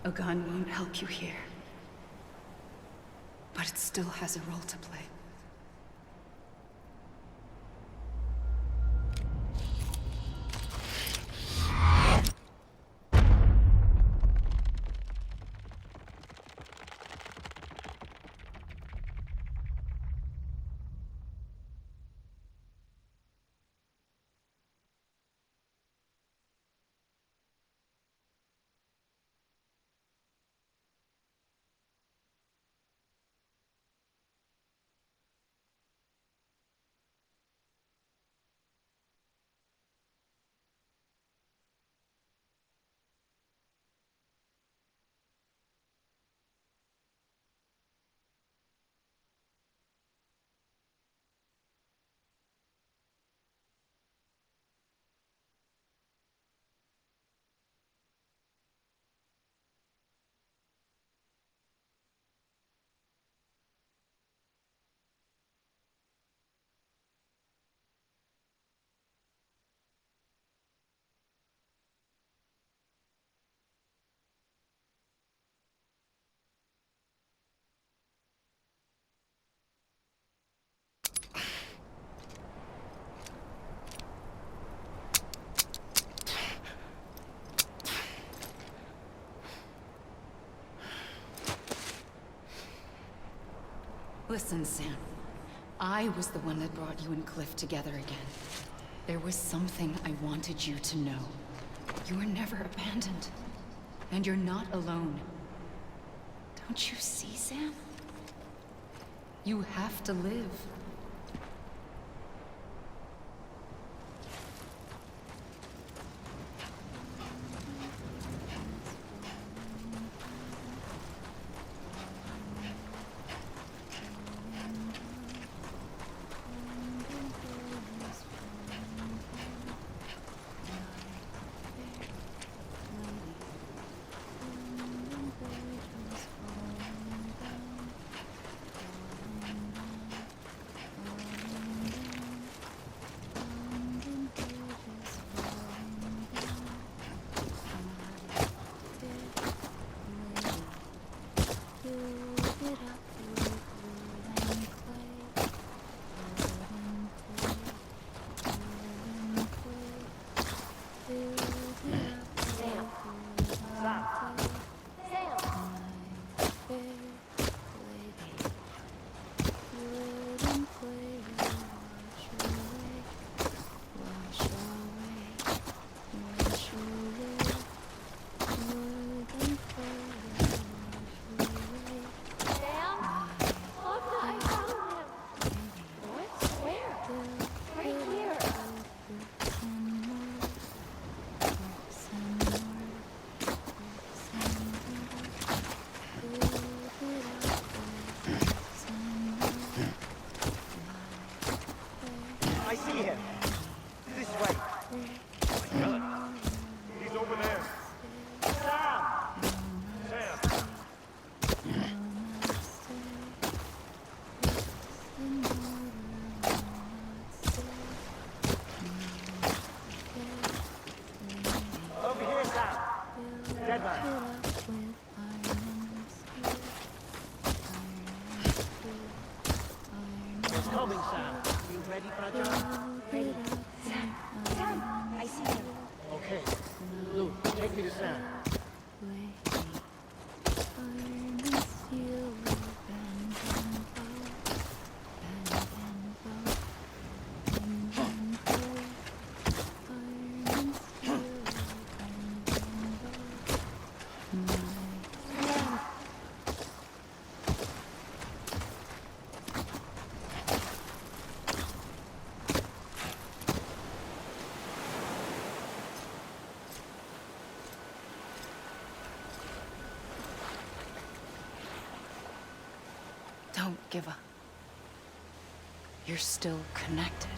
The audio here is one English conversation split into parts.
A gun won't help you here. But it still has a role to play. Listen, Sam. I was the one that brought you and Cliff together again. There was something I wanted you to know. You were never abandoned. And you're not alone. Don't you see, Sam? You have to live. I see him. This way. He's over there. Sam! Sam! Over here, Sam. Dead man. What's coming, Sam? You ready for a job? Ready. Sam, I see him. Okay. Luke, take me to Sam. Don't give up. You're still connected.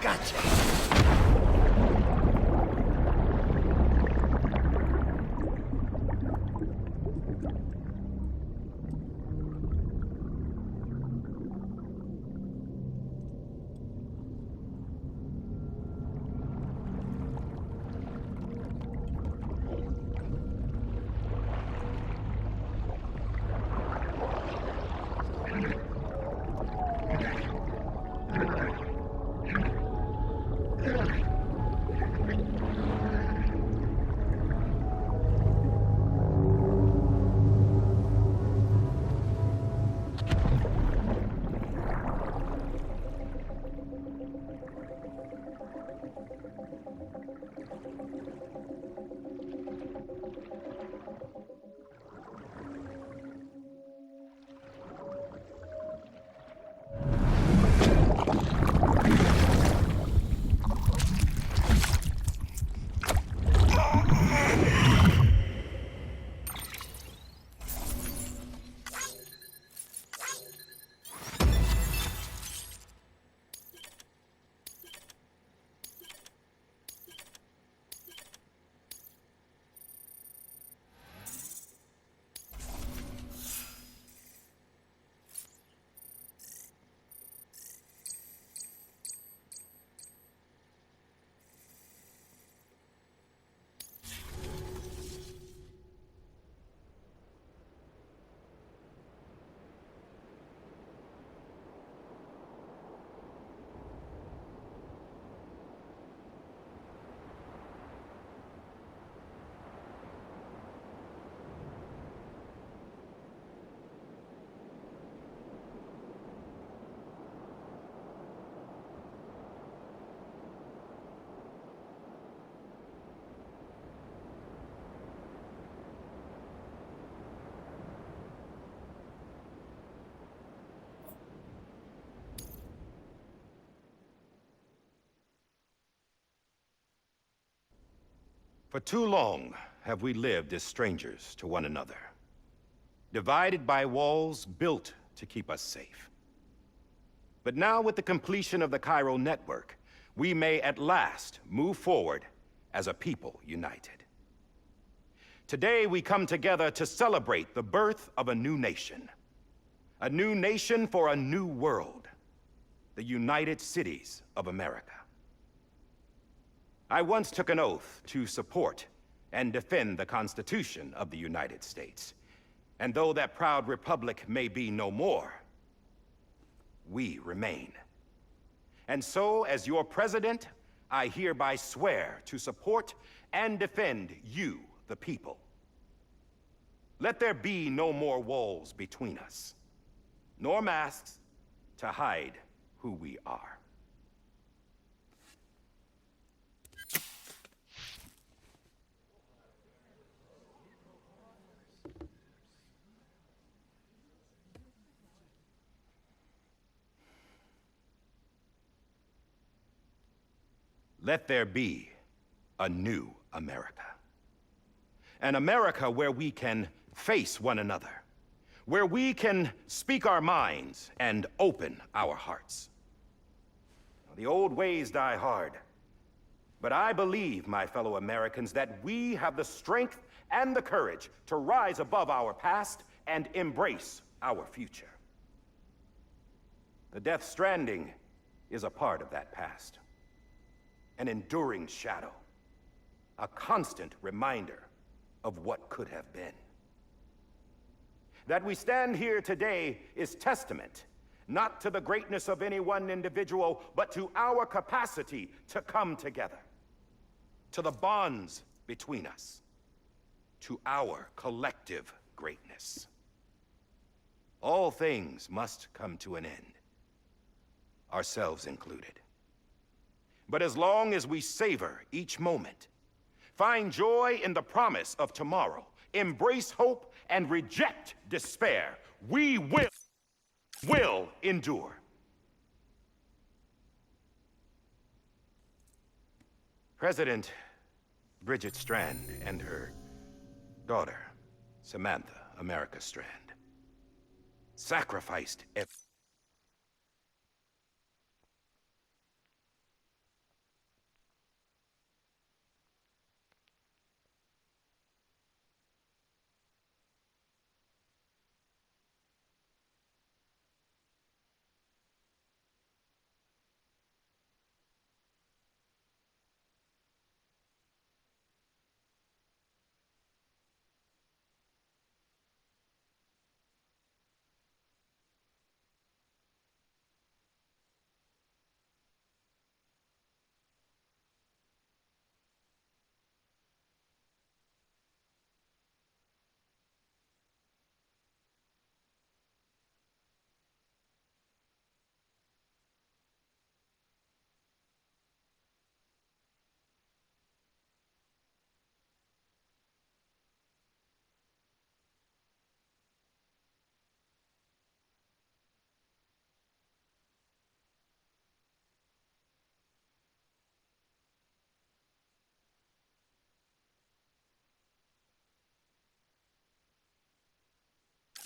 Gotcha. For too long have we lived as strangers to one another, divided by walls built to keep us safe. But now, with the completion of the Cairo network, we may at last move forward as a people united. Today, we come together to celebrate the birth of a new nation. A new nation for a new world. The United Cities of America. I once took an oath to support and defend the Constitution of the United States. And though that proud republic may be no more, we remain. And so, as your president, I hereby swear to support and defend you, the people. Let there be no more walls between us, nor masks to hide who we are. Let there be a new America. An America where we can face one another, where we can speak our minds and open our hearts. The old ways die hard, but I believe, my fellow Americans, that we have the strength and the courage to rise above our past and embrace our future. The Death Stranding is a part of that past. An enduring shadow, a constant reminder of what could have been. That we stand here today is testament, not to the greatness of any one individual, but to our capacity to come together, to the bonds between us, to our collective greatness. All things must come to an end, ourselves included. But as long as we savor each moment, find joy in the promise of tomorrow, embrace hope, and reject despair, we will endure. President Bridget Strand and her daughter, Samantha America Strand, sacrificed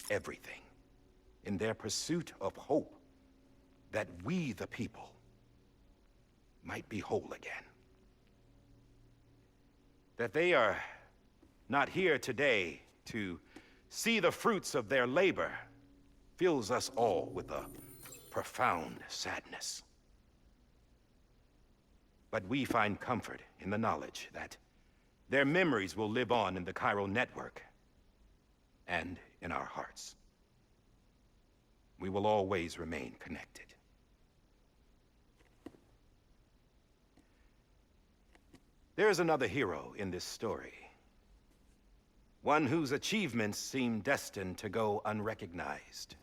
everything in their pursuit of hope, that we, the people, might be whole again. That they are not here today to see the fruits of their labor fills us all with a profound sadness. But we find comfort in the knowledge that their memories will live on in the Cairo network and in our hearts. We will always remain connected. There is another hero in this story. One whose achievements seem destined to go unrecognized.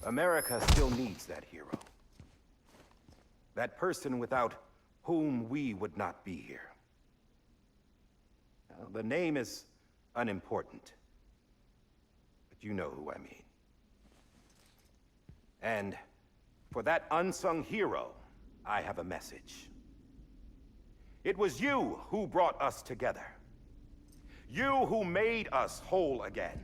America still needs that hero. That person without whom we would not be here. Now, the name is unimportant, but you know who I mean. And for that unsung hero, I have a message. It was you who brought us together. You who made us whole again.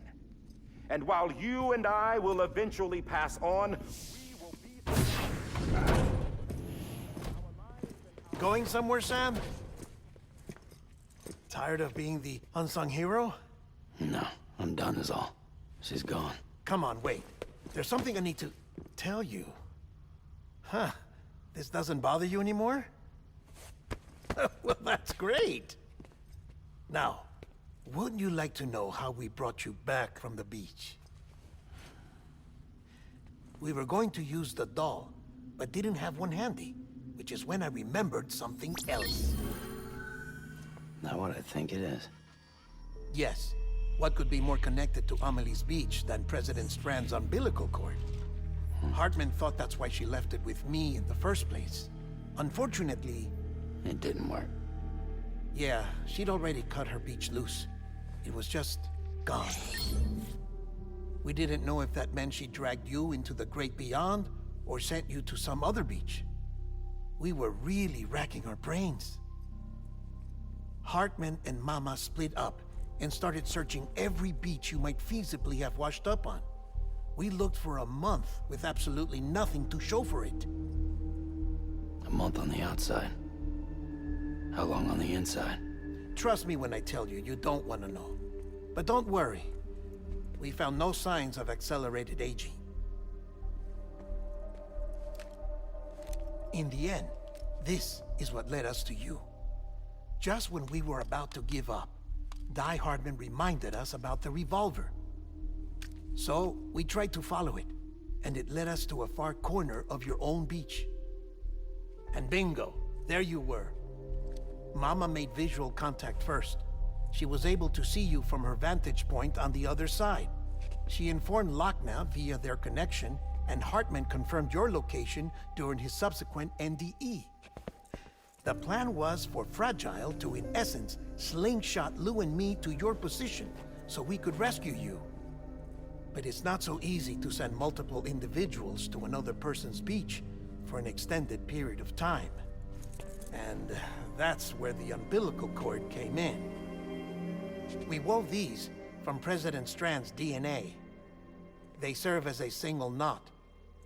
And while you and I will eventually pass on, we will be... Going somewhere, Sam? Tired of being the unsung hero? No, I'm done is all. She's gone. Come on, wait. There's something I need to tell you. Huh. This doesn't bother you anymore? Well, that's great. Now, wouldn't you like to know how we brought you back from the beach? We were going to use the doll, but didn't have one handy, which is when I remembered something else. Not what I think it is. Yes. What could be more connected to Amelie's beach than President Strand's umbilical cord? Hartman thought that's why she left it with me in the first place. Unfortunately... It didn't work. Yeah, she'd already cut her beach loose. It was just gone. We didn't know if that meant she dragged you into the great beyond, or sent you to some other beach. We were really racking our brains. Hartman and Mama split up and started searching every beach you might feasibly have washed up on. We looked for a month with absolutely nothing to show for it. A month on the outside. How long on the inside? Trust me when I tell you, you don't want to know. But don't worry. We found no signs of accelerated aging. In the end, this is what led us to you. Just when we were about to give up, Die Hardman reminded us about the revolver. So, we tried to follow it, and it led us to a far corner of your own beach. And bingo, there you were. Mama made visual contact first. She was able to see you from her vantage point on the other side. She informed Lochna via their connection, and Hartman confirmed your location during his subsequent NDE. The plan was for Fragile to, in essence, slingshot Lou and me to your position so we could rescue you. But it's not so easy to send multiple individuals to another person's beach for an extended period of time. And that's where the umbilical cord came in. We wove these from President Strand's DNA. They serve as a single knot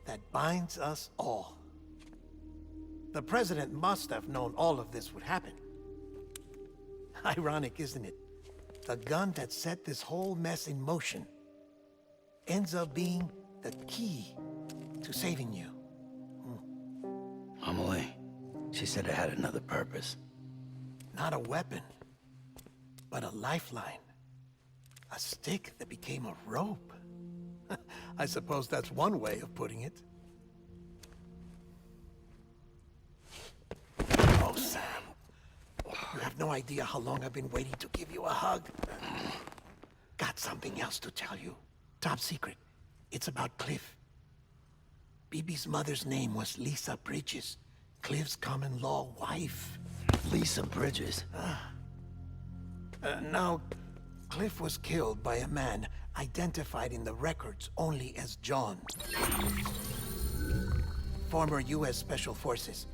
that binds us all. The President must have known all of this would happen. Ironic, isn't it? The gun that set this whole mess in motion ends up being the key to saving you. Amelie, she said it had another purpose. Not a weapon, but a lifeline. A stick that became a rope. I suppose that's one way of putting it. Oh, Sam. You have no idea how long I've been waiting to give you a hug. Got something else to tell you. Top secret. It's about Cliff. BB's mother's name was Lisa Bridges, Cliff's common-law wife. Lisa Bridges? Now, Cliff was killed by a man identified in the records only as John. Former U.S. Special Forces.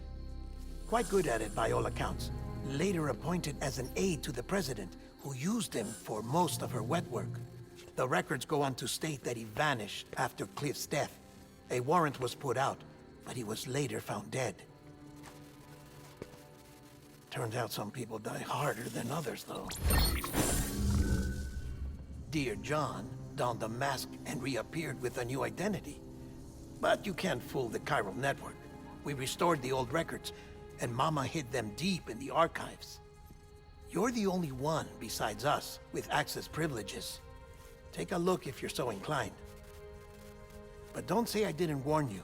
Quite good at it by all accounts. Later appointed as an aide to the president, who used him for most of her wet work. The records go on to state that he vanished after Cliff's death. A warrant was put out, but he was later found dead. Turns out some people die harder than others, though. Dear John donned a mask and reappeared with a new identity. But you can't fool the chiral network. We restored the old records, and Mama hid them deep in the archives. You're the only one, besides us, with access privileges. Take a look if you're so inclined. But don't say I didn't warn you.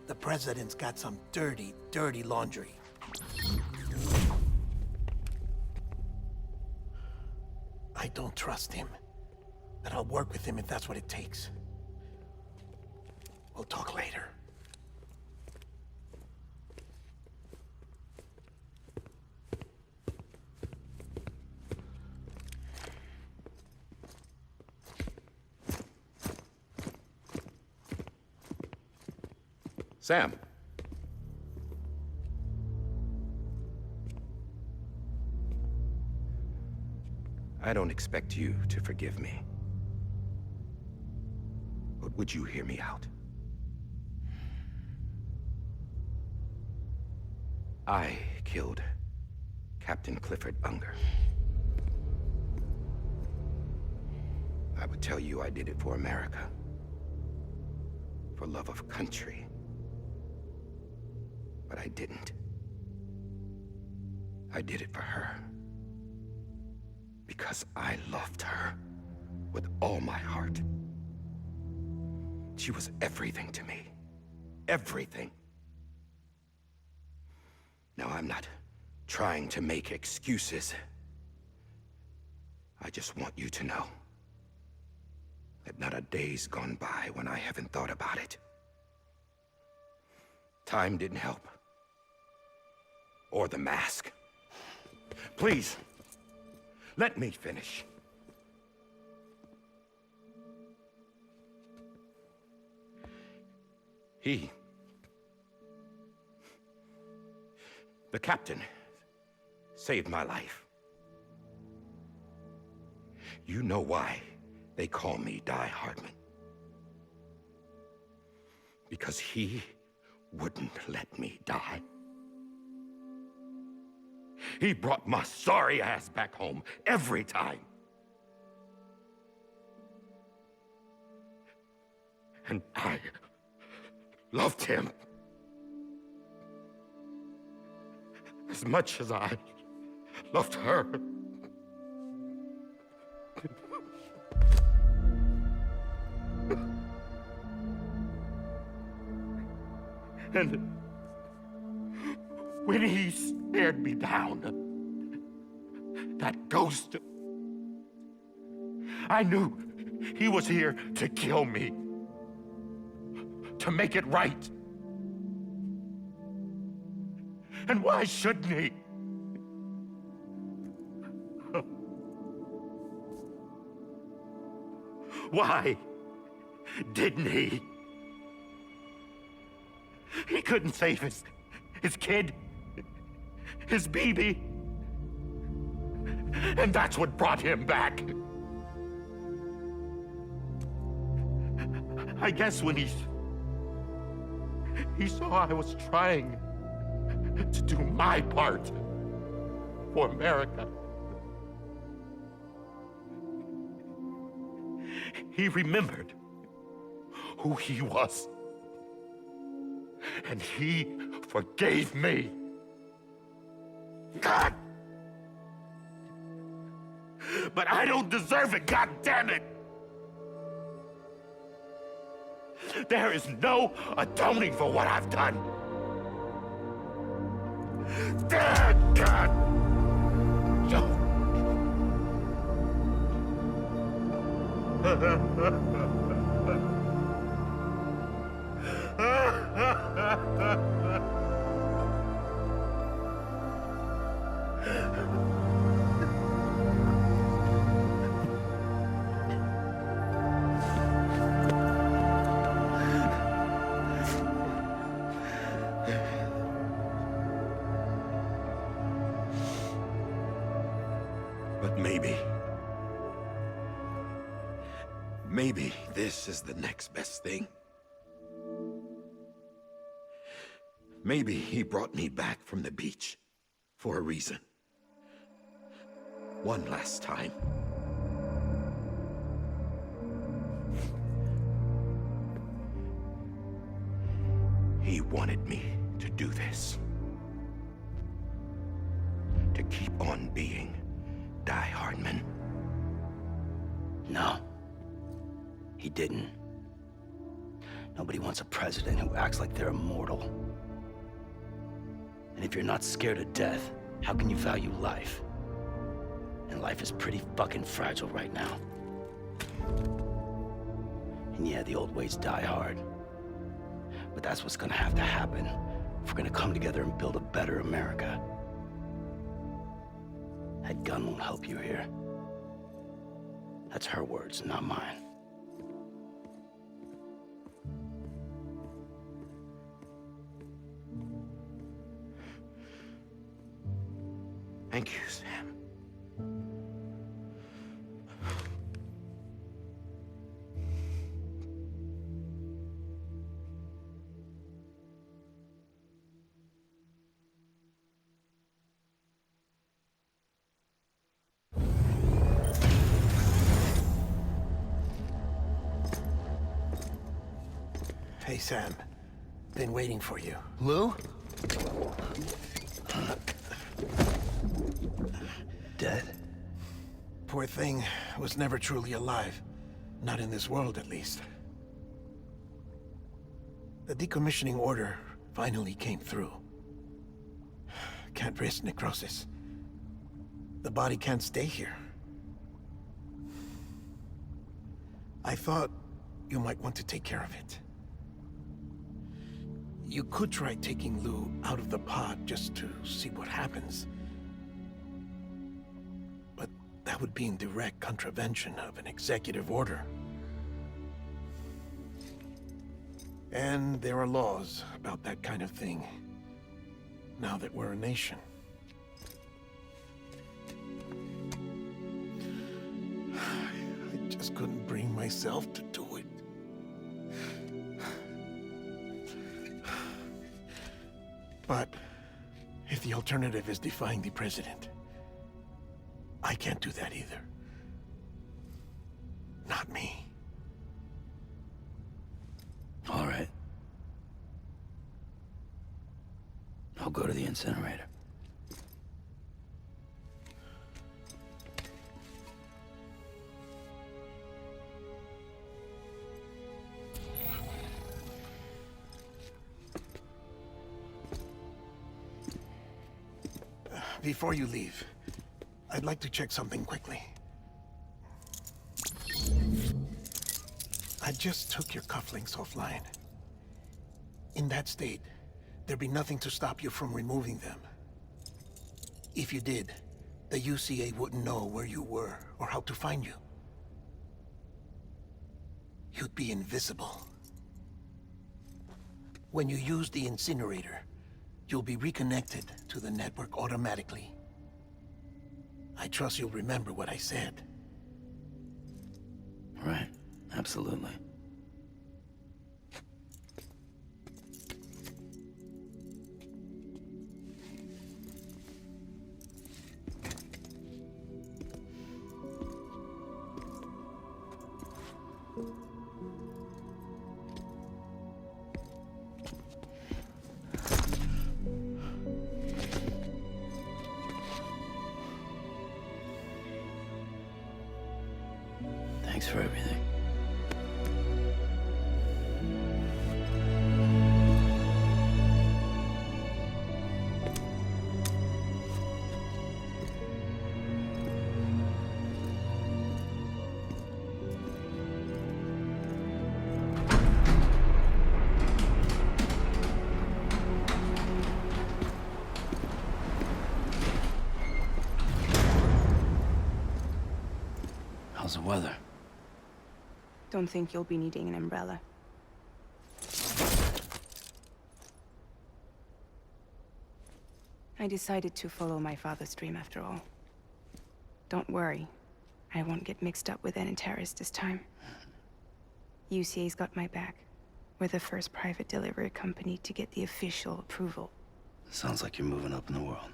The President's got some dirty, dirty laundry. I don't trust him, but I'll work with him if that's what it takes. We'll talk later. Sam. I don't expect you to forgive me. But would you hear me out? I killed Captain Clifford Unger. I would tell you I did it for America. For love of country. But I didn't. I did it for her. Because I loved her with all my heart. She was everything to me. Everything. Now, I'm not trying to make excuses. I just want you to know that not a day's gone by when I haven't thought about it. Time didn't help. Or the mask. Please, let me finish. The captain, saved my life. You know why they call me Die Hardman. Because he wouldn't let me die. He brought my sorry ass back home every time. And I loved him as much as I loved her. And when he stared me down, that ghost, I knew he was here to kill me, to make it right. And why shouldn't he? Why didn't he? He couldn't save his kid, his baby. And that's what brought him back. I guess when he saw I was trying to do my part for America, he remembered who he was. And he forgave me. God! But I don't deserve it, God damn it! There is no atoning for what I've done. Dad, God! But maybe this is the next best thing. Maybe he brought me back from the beach for a reason. One last time. He wanted me to do this. To keep on being Die Hardman. No. He didn't. Nobody wants a president who acts like they're immortal. And if you're not scared of death, how can you value life? And life is pretty fucking fragile right now. And yeah, the old ways die hard. But that's what's gonna have to happen if we're gonna come together and build a better America. That gun won't help you here. That's her words, not mine. Thank you, Sam. Hey, Sam. Been waiting for you. Lou? Dead? Poor thing was never truly alive. Not in this world, at least. The decommissioning order finally came through. Can't risk necrosis. The body can't stay here. I thought you might want to take care of it. You could try taking Lou out of the pod just to see what happens. But that would be in direct contravention of an executive order. And there are laws about that kind of thing, now that we're a nation. I just couldn't bring myself to do it. But if the alternative is defying the president, I can't do that either. Not me. All right. I'll go to the incinerator. Before you leave, I'd like to check something quickly. I just took your cufflinks offline. In that state, there'd be nothing to stop you from removing them. If you did, the UCA wouldn't know where you were or how to find you. You'd be invisible. When you use the incinerator, you'll be reconnected to the network automatically. I trust you'll remember what I said. Right. Absolutely. Thanks for everything. How's the weather? Don't think you'll be needing an umbrella. I decided to follow my father's dream after all. Don't worry. I won't get mixed up with any terrorists this time. UCA's got my back. We're the first private delivery company to get the official approval. Sounds like you're moving up in the world.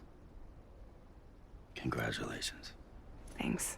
Congratulations. Thanks.